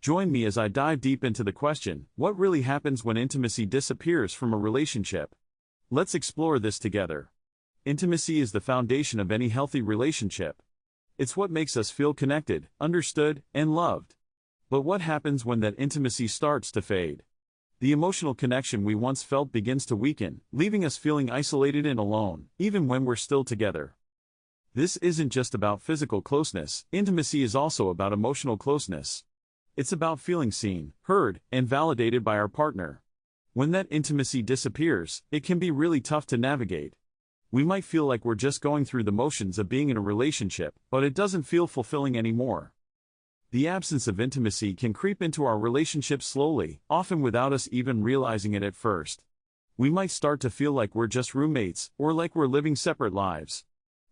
Join me as I dive deep into the question, what really happens when intimacy disappears from a relationship? Let's explore this together. Intimacy is the foundation of any healthy relationship. It's what makes us feel connected, understood, and loved. But what happens when that intimacy starts to fade? The emotional connection we once felt begins to weaken, leaving us feeling isolated and alone, even when we're still together. This isn't just about physical closeness, intimacy is also about emotional closeness. It's about feeling seen, heard, and validated by our partner. When that intimacy disappears, it can be really tough to navigate. We might feel like we're just going through the motions of being in a relationship, but it doesn't feel fulfilling anymore. The absence of intimacy can creep into our relationship slowly, often without us even realizing it at first. We might start to feel like we're just roommates, or like we're living separate lives.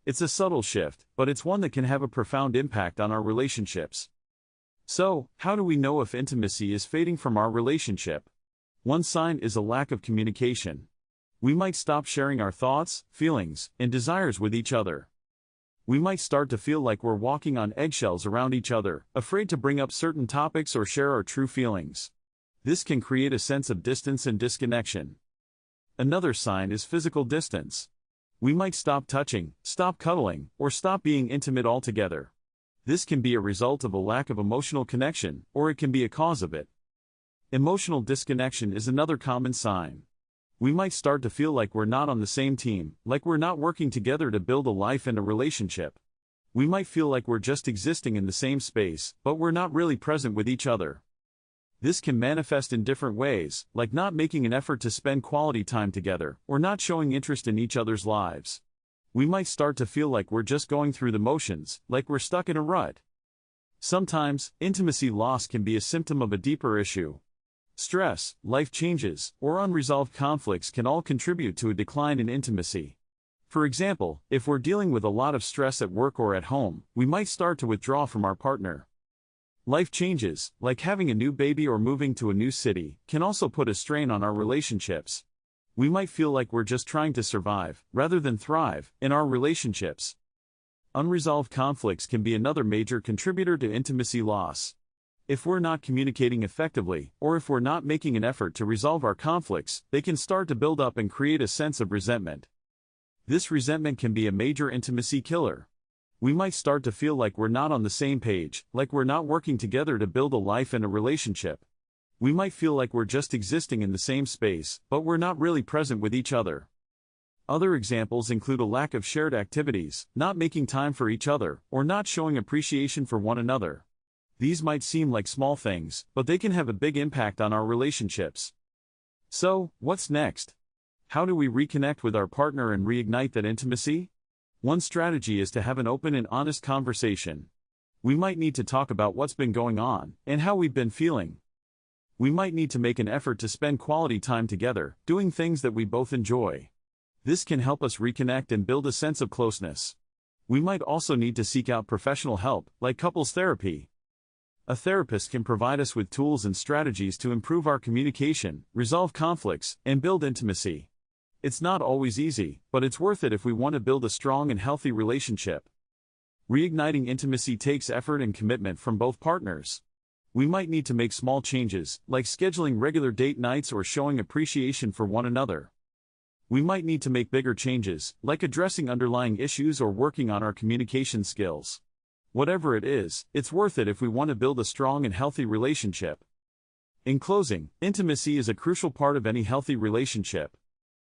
It's a subtle shift, but it's one that can have a profound impact on our relationships. So, how do we know if intimacy is fading from our relationship? One sign is a lack of communication. We might stop sharing our thoughts, feelings, and desires with each other. We might start to feel like we're walking on eggshells around each other, afraid to bring up certain topics or share our true feelings. This can create a sense of distance and disconnection. Another sign is physical distance. We might stop touching, stop cuddling, or stop being intimate altogether. This can be a result of a lack of emotional connection, or it can be a cause of it. Emotional disconnection is another common sign. We might start to feel like we're not on the same team, like we're not working together to build a life and a relationship. We might feel like we're just existing in the same space, but we're not really present with each other. This can manifest in different ways, like not making an effort to spend quality time together, or not showing interest in each other's lives. We might start to feel like we're just going through the motions, like we're stuck in a rut. Sometimes, intimacy loss can be a symptom of a deeper issue. Stress, life changes, or unresolved conflicts can all contribute to a decline in intimacy. For example, if we're dealing with a lot of stress at work or at home, we might start to withdraw from our partner. Life changes, like having a new baby or moving to a new city, can also put a strain on our relationships. We might feel like we're just trying to survive, rather than thrive, in our relationships. Unresolved conflicts can be another major contributor to intimacy loss. If we're not communicating effectively, or if we're not making an effort to resolve our conflicts, they can start to build up and create a sense of resentment. This resentment can be a major intimacy killer. We might start to feel like we're not on the same page, like we're not working together to build a life and a relationship. We might feel like we're just existing in the same space, but we're not really present with each other. Other examples include a lack of shared activities, not making time for each other, or not showing appreciation for one another. These might seem like small things, but they can have a big impact on our relationships. So, what's next? How do we reconnect with our partner and reignite that intimacy? One strategy is to have an open and honest conversation. We might need to talk about what's been going on, and how we've been feeling. We might need to make an effort to spend quality time together, doing things that we both enjoy. This can help us reconnect and build a sense of closeness. We might also need to seek out professional help, like couples therapy. A therapist can provide us with tools and strategies to improve our communication, resolve conflicts, and build intimacy. It's not always easy, but it's worth it if we want to build a strong and healthy relationship. Reigniting intimacy takes effort and commitment from both partners. We might need to make small changes, like scheduling regular date nights or showing appreciation for one another. We might need to make bigger changes, like addressing underlying issues or working on our communication skills. Whatever it is, it's worth it if we want to build a strong and healthy relationship. In closing, intimacy is a crucial part of any healthy relationship.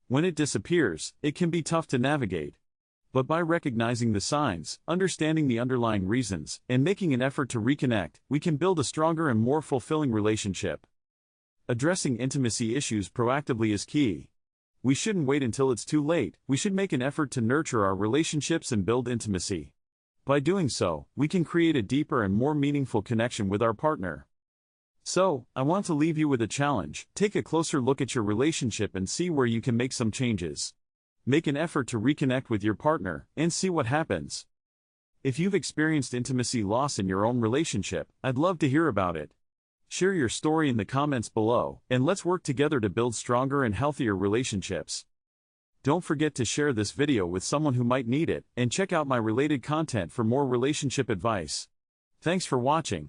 When it disappears, it can be tough to navigate. But by recognizing the signs, understanding the underlying reasons, and making an effort to reconnect, we can build a stronger and more fulfilling relationship. Addressing intimacy issues proactively is key. We shouldn't wait until it's too late. We should make an effort to nurture our relationships and build intimacy. By doing so, we can create a deeper and more meaningful connection with our partner. So, I want to leave you with a challenge. Take a closer look at your relationship and see where you can make some changes. Make an effort to reconnect with your partner, and see what happens. If you've experienced intimacy loss in your own relationship, I'd love to hear about it. Share your story in the comments below, and let's work together to build stronger and healthier relationships. Don't forget to share this video with someone who might need it, and check out my related content for more relationship advice. Thanks for watching.